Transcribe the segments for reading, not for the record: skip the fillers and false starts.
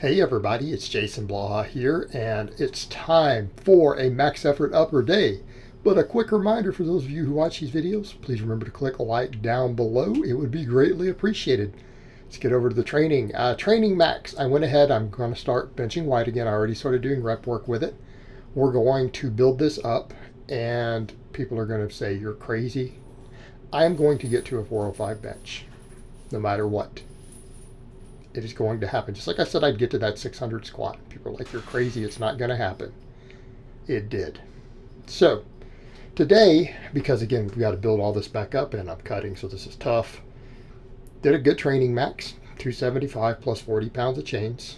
Hey everybody, it's Jason Blaha here, and it's time for a max effort upper day. But a quick reminder for those of you who watch these videos, please remember to click a like down below. It would be greatly appreciated. Let's get over to the training. Training max, I went ahead, I'm going to start benching wide again. I already started doing rep work with it. We're going to build this up, and people are going to say, you're crazy. I am going to get to a 405 bench, no matter what. It is going to happen. Just like I said, I'd get to that 600 squat. People are like, you're crazy. It's not going to happen. It did. So today, because again, we've got to build all this back up and I'm cutting, so this is tough. Did a good training max, 275 plus 40 pounds of chains.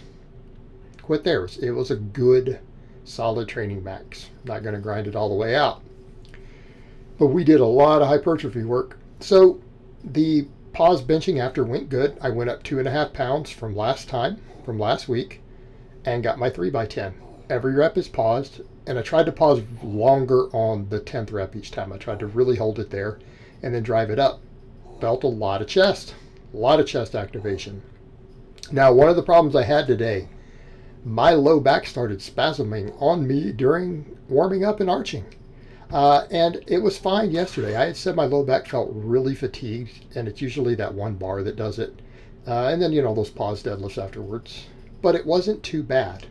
Quit there. It was a good, solid training max. Not going to grind it all the way out. But we did a lot of hypertrophy work. So the pause benching after went good. I went up 2.5 pounds from last week, and got my 3x10. Every rep is paused, and I tried to pause longer on the 10th rep each time. I tried to really hold it there and then drive it up. Felt a lot of chest activation. Now, one of the problems I had today, my low back started spasming on me during warming up and arching. And it was fine yesterday. I had said my low back felt really fatigued, and it's usually that one bar that does it. And then, those pause deadlifts afterwards. But it wasn't too bad.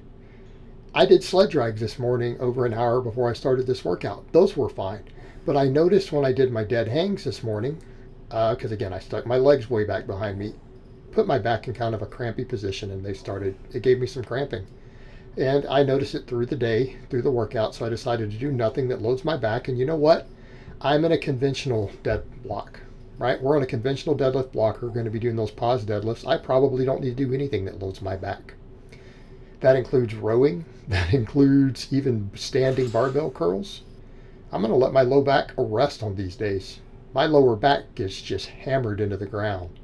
I did sled drags this morning over an hour before I started this workout. Those were fine. But I noticed when I did my dead hangs this morning, because again, I stuck my legs way back behind me, put my back in kind of a crampy position, and it gave me some cramping. And I noticed it through the day, through the workout, so I decided to do nothing that loads my back. And you know what? I'm in a conventional dead block, right? We're on a conventional deadlift block. We're going to be doing those pause deadlifts. I probably don't need to do anything that loads my back. That includes rowing. That includes even standing barbell curls. I'm going to let my low back rest on these days. My lower back gets just hammered into the ground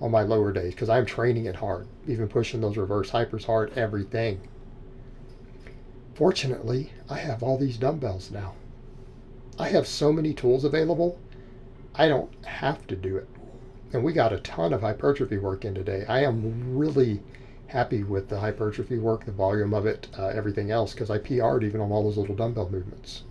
on my lower days because I'm training it hard, even pushing those reverse hypers hard, everything. Fortunately, I have all these dumbbells now. I have so many tools available, I don't have to do it. And we got a ton of hypertrophy work in today. I am really happy with the hypertrophy work, the volume of it, everything else, because I PR'd even on all those little dumbbell movements.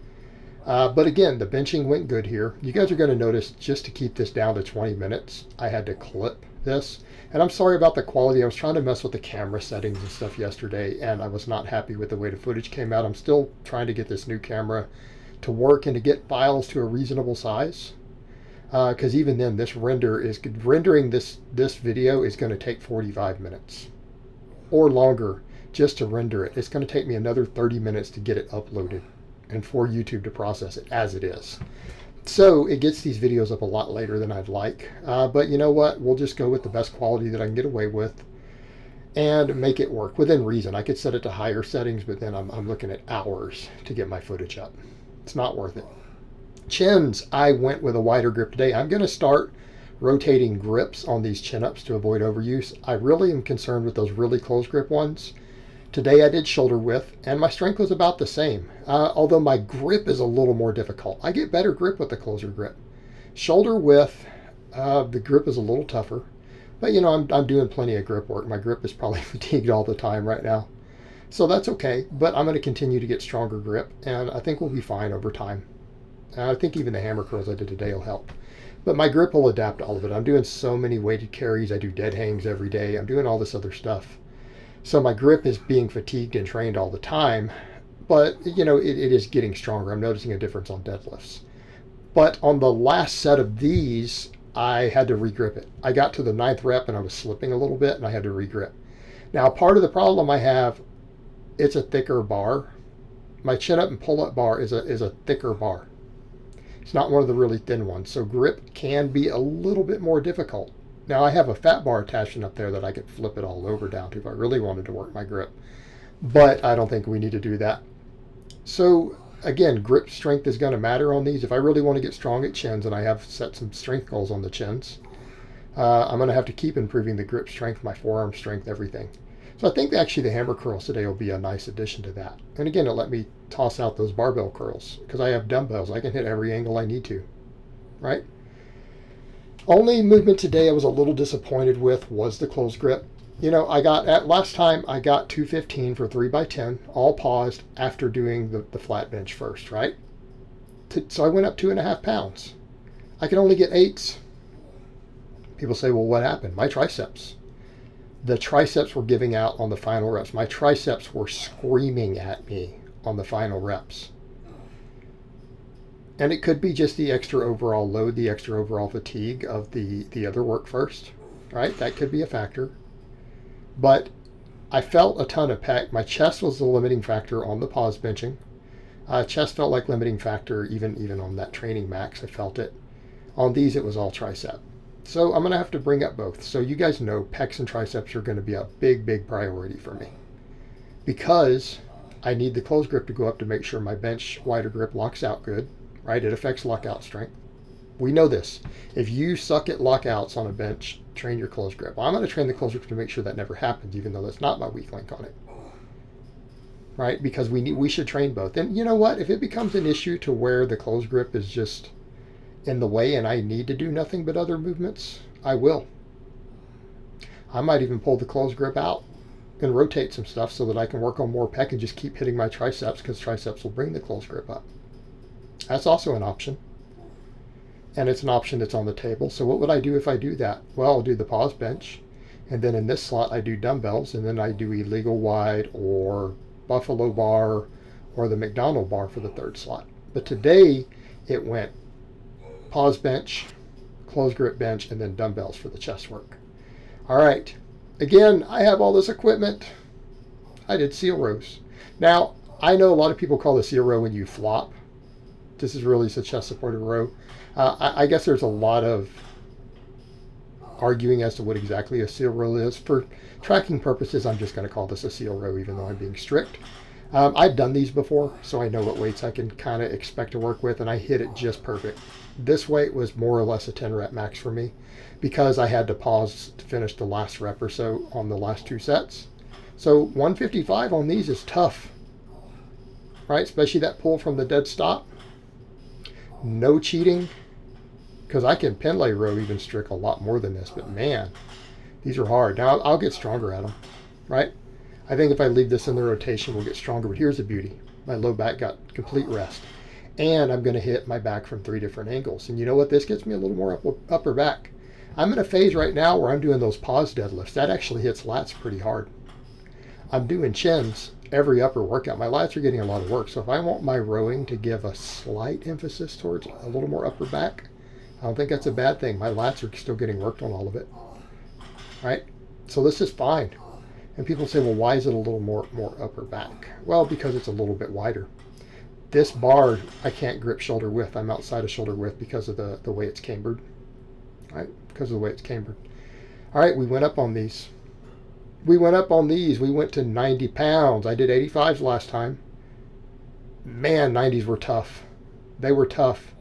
But again, the benching went good here. You guys are going to notice, just to keep this down to 20 minutes, I had to clip this. And I'm sorry about the quality. I was trying to mess with the camera settings and stuff yesterday, and I was not happy with the way the footage came out. I'm still trying to get this new camera to work and to get files to a reasonable size. Because even then, rendering this video is going to take 45 minutes or longer just to render it. It's going to take me another 30 minutes to get it uploaded and for YouTube to process it as it is. So it gets these videos up a lot later than I'd like. But you know what? We'll just go with the best quality that I can get away with and make it work within reason. I could set it to higher settings, but then I'm looking at hours to get my footage up. It's not worth it. Chins, I went with a wider grip today. I'm going to start rotating grips on these chin-ups to avoid overuse. I really am concerned with those really close grip ones. Today I did shoulder width, and my strength was about the same, although my grip is a little more difficult. I get better grip with the closer grip. Shoulder width, the grip is a little tougher, but I'm doing plenty of grip work. My grip is probably fatigued all the time right now, so that's okay, but I'm going to continue to get stronger grip, and I think we'll be fine over time. I think even the hammer curls I did today will help, but my grip will adapt to all of it. I'm doing so many weighted carries. I do dead hangs every day. I'm doing all this other stuff. So my grip is being fatigued and trained all the time, but it is getting stronger. I'm noticing a difference on deadlifts. But on the last set of these, I had to regrip it. I got to the 9th rep and I was slipping a little bit and I had to regrip. Now, part of the problem I have, it's a thicker bar. My chin up and pull up bar is a thicker bar. It's not one of the really thin ones. So grip can be a little bit more difficult. Now, I have a fat bar attachment up there that I could flip it all over down to if I really wanted to work my grip. But I don't think we need to do that. So, again, grip strength is going to matter on these. If I really want to get strong at chins, and I have set some strength goals on the chins, I'm going to have to keep improving the grip strength, my forearm strength, everything. So I think actually the hammer curls today will be a nice addition to that. And again, it'll let me toss out those barbell curls because I have dumbbells. I can hit every angle I need to, right? Only movement today I was a little disappointed with was the close grip. You know, last time I got 215 for 3x10, all paused after doing the flat bench first, right? So I went up 2.5 pounds. I could only get 8s. People say, well, what happened? My triceps. The triceps were giving out on the final reps. My triceps were screaming at me on the final reps. And it could be just the extra overall load, the extra overall fatigue of the other work first, right? That could be a factor. But I felt a ton of pec. My chest was the limiting factor on the pause benching. Chest felt like limiting factor even on that training max. I felt it. On these, it was all tricep. So I'm going to have to bring up both. So you guys know pecs and triceps are going to be a big priority for me. Because I need the close grip to go up to make sure my bench wider grip locks out good, right? It affects lockout strength. We know this. If you suck at lockouts on a bench, train your close grip. Well, I'm going to train the close grip to make sure that never happens, even though that's not my weak link on it. Right? Because we should train both. And you know what? If it becomes an issue to where the close grip is just in the way and I need to do nothing but other movements, I will. I might even pull the close grip out and rotate some stuff so that I can work on more pec and just keep hitting my triceps, because triceps will bring the close grip up. That's also an option. And it's an option that's on the table. So what would I do if I do that? Well, I'll do the pause bench. And then in this slot, I do dumbbells. And then I do illegal wide or buffalo bar or the McDonald bar for the third slot. But today, it went pause bench, close grip bench, and then dumbbells for the chest work. All right. Again, I have all this equipment. I did seal rows. Now, I know a lot of people call the seal row when you flop. This is really a chest supported row. I guess there's a lot of arguing as to what exactly a seal row is. For tracking purposes, I'm just going to call this a seal row, even though I'm being strict. I've done these before, so I know what weights I can kind of expect to work with, and I hit it just perfect. This weight was more or less a 10 rep max for me because I had to pause to finish the last rep or so on the last two sets. So 155 on these is tough, right? Especially that pull from the dead stop. No cheating, because I can pen lay row even strict a lot more than this, but man, these are hard. Now I'll get stronger at them, right? I think if I leave this in the rotation, we'll get stronger, but here's the beauty. My low back got complete rest, and I'm going to hit my back from 3 different angles. And you know what? This gets me a little more upper back. I'm in a phase right now where I'm doing those pause deadlifts. That actually hits lats pretty hard. I'm doing chins every upper workout. My lats are getting a lot of work. So if I want my rowing to give a slight emphasis towards a little more upper back, I don't think that's a bad thing. My lats are still getting worked on all of it. Right? So this is fine. And people say, well, why is it a little more upper back? Well, because it's a little bit wider. This bar, I can't grip shoulder width. I'm outside of shoulder width because of the way it's cambered. Right? Because of the way it's cambered. All right, we went up on these. We went to 90 pounds. I did 85s last time. Man, 90s were tough. They were tough.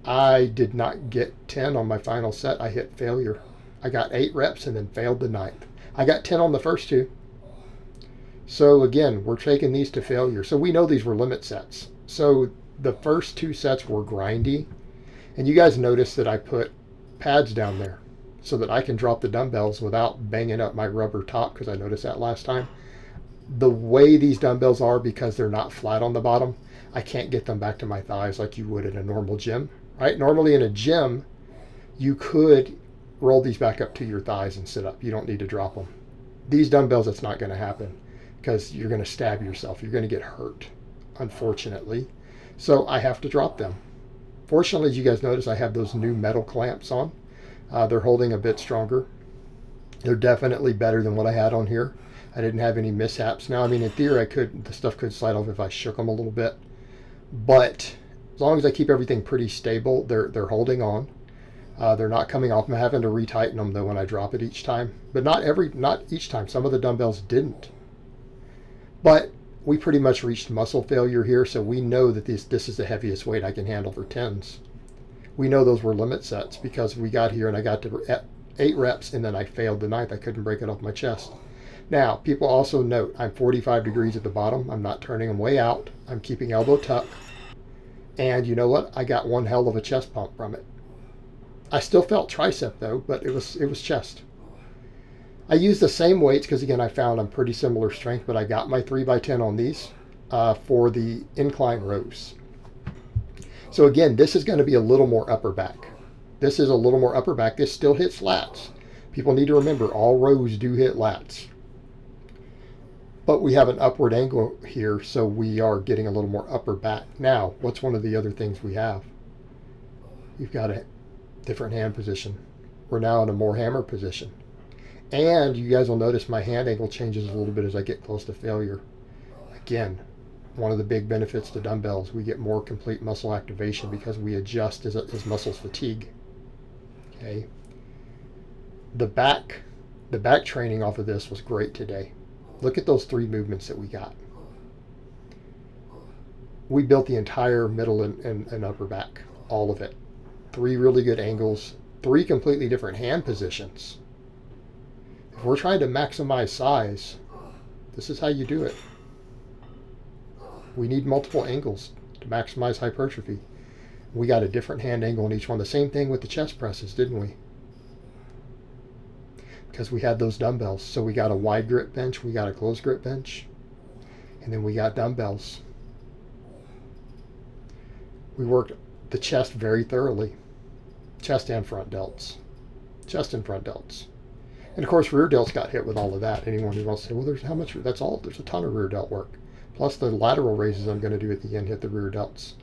I did not get 10 on my final set. I hit failure. I got 8 reps and then failed the 9th. I got 10 on the first 2. So again, we're taking these to failure. So we know these were limit sets. So the first 2 sets were grindy. And you guys notice that I put pads down there so that I can drop the dumbbells without banging up my rubber top, because I noticed that last time. The way these dumbbells are, because they're not flat on the bottom, I can't get them back to my thighs like you would in a normal gym, right? Normally in a gym, you could roll these back up to your thighs and sit up. You don't need to drop them. These dumbbells, that's not going to happen because you're going to stab yourself. You're going to get hurt, unfortunately. So I have to drop them. Fortunately, as you guys notice, I have those new metal clamps on. They're holding a bit stronger. They're definitely better than what I had on here. I didn't have any mishaps. Now, I mean, in theory, the stuff could slide off if I shook them a little bit. But as long as I keep everything pretty stable, they're holding on. They're not coming off. I'm having to retighten them though when I drop it each time. But not each time. Some of the dumbbells didn't. But we pretty much reached muscle failure here, so we know that this is the heaviest weight I can handle for 10s. We know those were limit sets because we got here and I got to 8 reps and then I failed the 9th. I couldn't break it off my chest. Now, people also note I'm 45 degrees at the bottom. I'm not turning them way out. I'm keeping elbow tuck. And you know what? I got one hell of a chest pump from it. I still felt tricep though, but it was chest. I use the same weights because, again, I found I'm pretty similar strength, but I got my 3x10 on these for the incline rows. So again, this is going to be a little more upper back. This is a little more upper back. This still hits lats. People need to remember all rows do hit lats. But we have an upward angle here, so we are getting a little more upper back. Now, what's one of the other things we have? You've got a different hand position. We're now in a more hammer position. And you guys will notice my hand angle changes a little bit as I get close to failure. Again, one of the big benefits to dumbbells, we get more complete muscle activation because we adjust as muscles fatigue. Okay. The back training off of this was great today. Look at those 3 movements that we got. We built the entire middle and upper back, all of it. 3 really good angles, 3 completely different hand positions. If we're trying to maximize size, this is how you do it. We need multiple angles to maximize hypertrophy. We got a different hand angle in each one. The same thing with the chest presses, didn't we? Because we had those dumbbells. So we got a wide grip bench, we got a closed grip bench, and then we got dumbbells. We worked the chest very thoroughly. Chest and front delts. Chest and front delts. And of course, rear delts got hit with all of that. Anyone who wants to say, well, there's how much, that's all, there's a ton of rear delt work. Plus the lateral raises I'm going to do at the end hit the rear delts.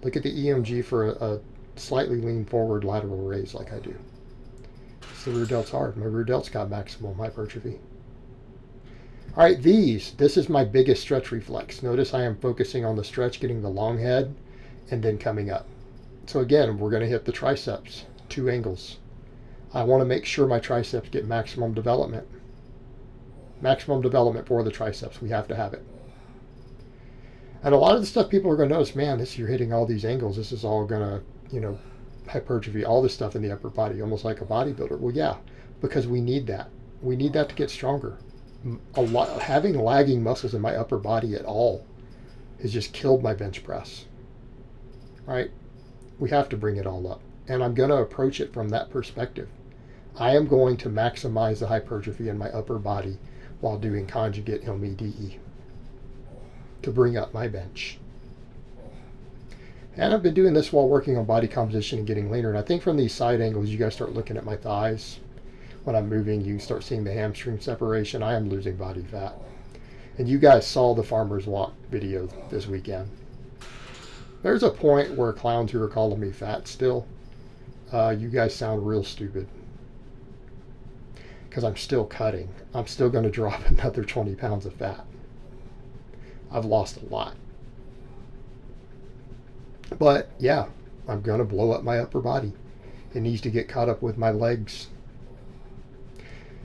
Look at the EMG for a slightly lean forward lateral raise like I do. So the rear delt's hard. My rear delt's got maximum hypertrophy. All right, this is my biggest stretch reflex. Notice I am focusing on the stretch, getting the long head, and then coming up. So again, we're going to hit the triceps, 2 angles. I want to make sure my triceps get maximum development. Maximum development for the triceps. We have to have it. And a lot of the stuff people are going to notice, man, you're hitting all these angles. This is all going to, hypertrophy, all this stuff in the upper body, almost like a bodybuilder. Well, yeah, because we need that. We need that to get stronger. Having lagging muscles in my upper body at all has just killed my bench press. Right? We have to bring it all up. And I'm going to approach it from that perspective. I am going to maximize the hypertrophy in my upper body while doing conjugate LME-DE to bring up my bench. And I've been doing this while working on body composition and getting leaner. And I think from these side angles, you guys start looking at my thighs. When I'm moving, you start seeing the hamstring separation. I am losing body fat. And you guys saw the farmer's walk video this weekend. There's a point where clowns who are calling me fat still, you guys sound real stupid. Because I'm still cutting. I'm still going to drop another 20 pounds of fat. I've lost a lot. But yeah, I'm going to blow up my upper body. It needs to get caught up with my legs.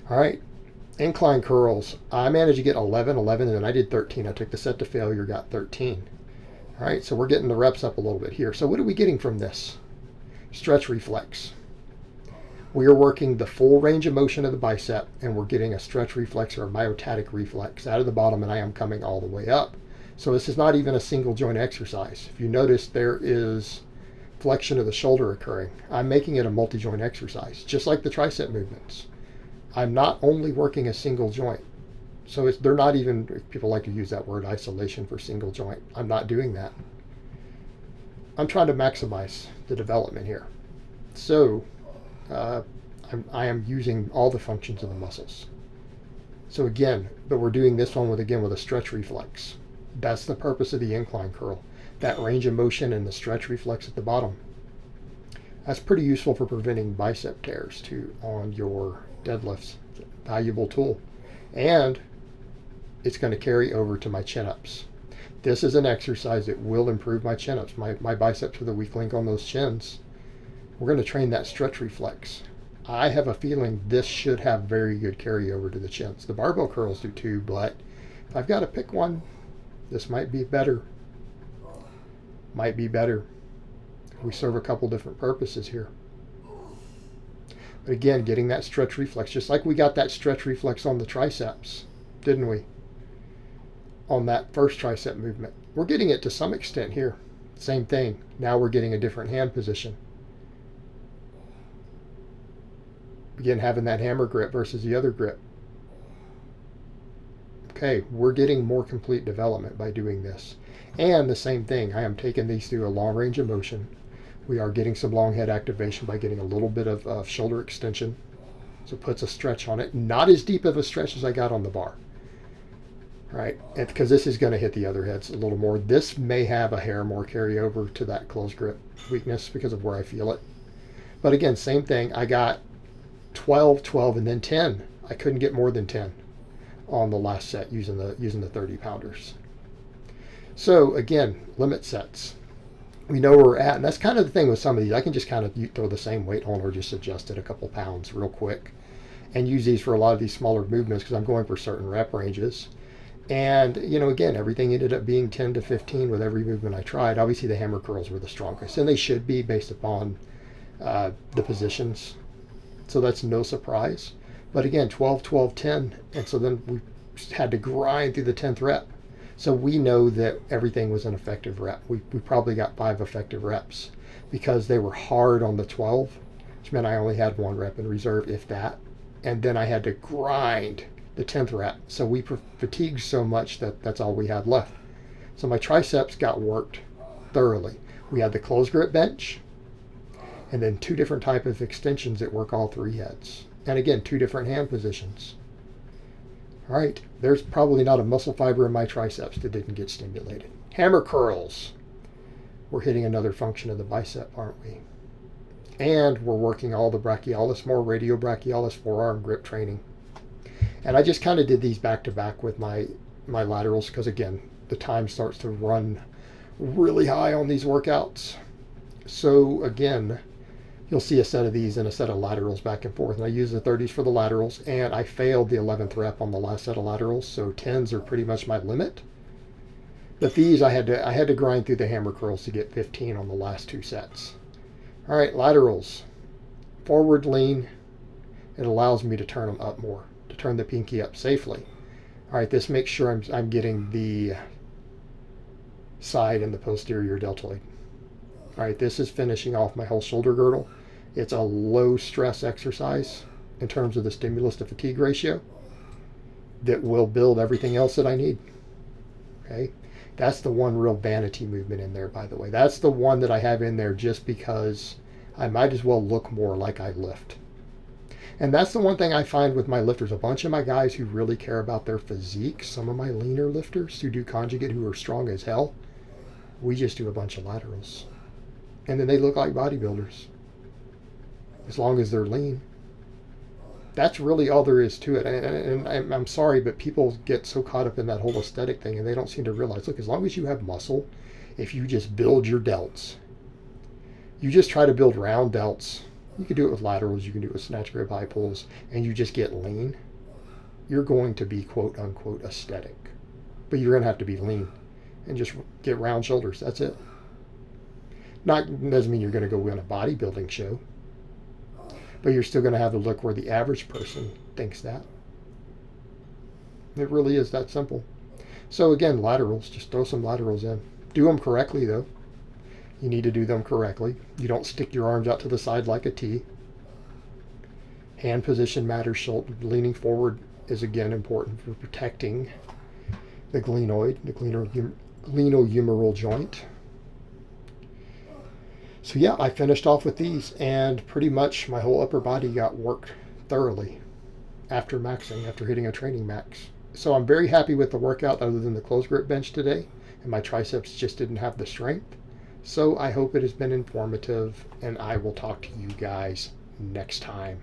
All right, incline curls. I managed to get 11, and then I did 13. I took the set to failure, got 13. All right, so we're getting the reps up a little bit here. So what are we getting from this? Stretch reflex. We are working the full range of motion of the bicep, and we're getting a stretch reflex or a myotatic reflex out of the bottom, and I am coming all the way up. So this is not even a single joint exercise. If you notice, there is flexion of the shoulder occurring. I'm making it a multi-joint exercise, just like the tricep movements. I'm not only working a single joint. So they're not even, people like to use that word isolation for single joint. I'm not doing that. I'm trying to maximize the development here. So I am using all the functions of the muscles. So again, but we're doing this one with a stretch reflex. That's the purpose of the incline curl. That range of motion and the stretch reflex at the bottom. That's pretty useful for preventing bicep tears too on your deadlifts. Valuable tool. And it's going to carry over to my chin-ups. This is an exercise that will improve my chin-ups. My biceps are the weak link on those chins. We're going to train that stretch reflex. I have a feeling this should have very good carryover to the chins. The barbell curls do too, but if I've got to pick one, this might be better. Might be better. We serve a couple different purposes here. But again, getting that stretch reflex, just like we got that stretch reflex on the triceps, didn't we? On that first tricep movement. We're getting it to some extent here. Same thing. Now we're getting a different hand position. Again, having that hammer grip versus the other grip. Okay, we're getting more complete development by doing this. And the same thing, I am taking these through a long range of motion. We are getting some long head activation by getting a little bit of shoulder extension. So it puts a stretch on it. Not as deep of a stretch as I got on the bar. Right? Because this is going to hit the other heads a little more. This may have a hair more carryover to that close grip weakness because of where I feel it. But again, same thing. I got 12, 12, and then 10. I couldn't get more than 10 on the last set using the 30 pounders. So again, limit sets. We know where we're at, and that's kind of the thing with some of these. I can just kind of throw the same weight on or just adjust it a couple pounds real quick and use these for a lot of these smaller movements because I'm going for certain rep ranges. And, you know, again, everything ended up being 10 to 15 with every movement I tried. Obviously, the hammer curls were the strongest, and they should be based upon the positions. So that's no surprise. But again, 12, 12, 10. And so then we had to grind through the 10th rep. So we know that everything was an effective rep. We probably got 5 effective reps because they were hard on the 12, which meant I only had 1 rep in reserve, if that. And then I had to grind the 10th rep. So we fatigued so much that that's all we had left. So my triceps got worked thoroughly. We had the closed grip bench and then 2 different type of extensions that work all 3 heads. And again, 2 different hand positions. All right, there's probably not a muscle fiber in my triceps that didn't get stimulated. Hammer curls. We're hitting another function of the bicep, aren't we? And we're working all the brachialis, more radiobrachialis forearm grip training. And I just kind of did these back to back with my laterals because, again, the time starts to run really high on these workouts. So, again, you'll see a set of these and a set of laterals back and forth. And I use the 30s for the laterals, and I failed the 11th rep on the last set of laterals, so 10s are pretty much my limit. But these, I had to grind through the hammer curls to get 15 on the last 2 sets. All right, laterals. Forward lean. It allows me to turn them up more, to turn the pinky up safely. All right, this makes sure I'm getting the side and the posterior deltoid. All right, this is finishing off my whole shoulder girdle. It's a low stress exercise in terms of the stimulus to fatigue ratio that will build everything else that I need. Okay, that's the one real vanity movement in there, by the way. That's the one that I have in there just because I might as well look more like I lift. And that's the one thing I find with my lifters. A bunch of my guys who really care about their physique, some of my leaner lifters who do conjugate, who are strong as hell, we just do a bunch of laterals. And then they look like bodybuilders, as long as they're lean. That's really all there is to it. And I'm sorry, but people get so caught up in that whole aesthetic thing, and they don't seem to realize, look, as long as you have muscle, if you just build your delts, you just try to build round delts. You can do it with laterals, you can do it with snatch grip high pulls, and you just get lean, you're going to be quote unquote aesthetic. But you're going to have to be lean and just get round shoulders. That's it. Doesn't mean you're going to go win a bodybuilding show, but you're still going to have the look where the average person thinks that. It really is that simple. So again, laterals, just throw some laterals in. Do them correctly though. You need to do them correctly. You don't stick your arms out to the side like a T. Hand position matters. Shoulder leaning forward is again important for protecting the glenoid, the glenohumeral joint. So yeah, I finished off with these, and pretty much my whole upper body got worked thoroughly after maxing, after hitting a training max. So I'm very happy with the workout other than the closed grip bench today, and my triceps just didn't have the strength. So I hope it has been informative, and I will talk to you guys next time.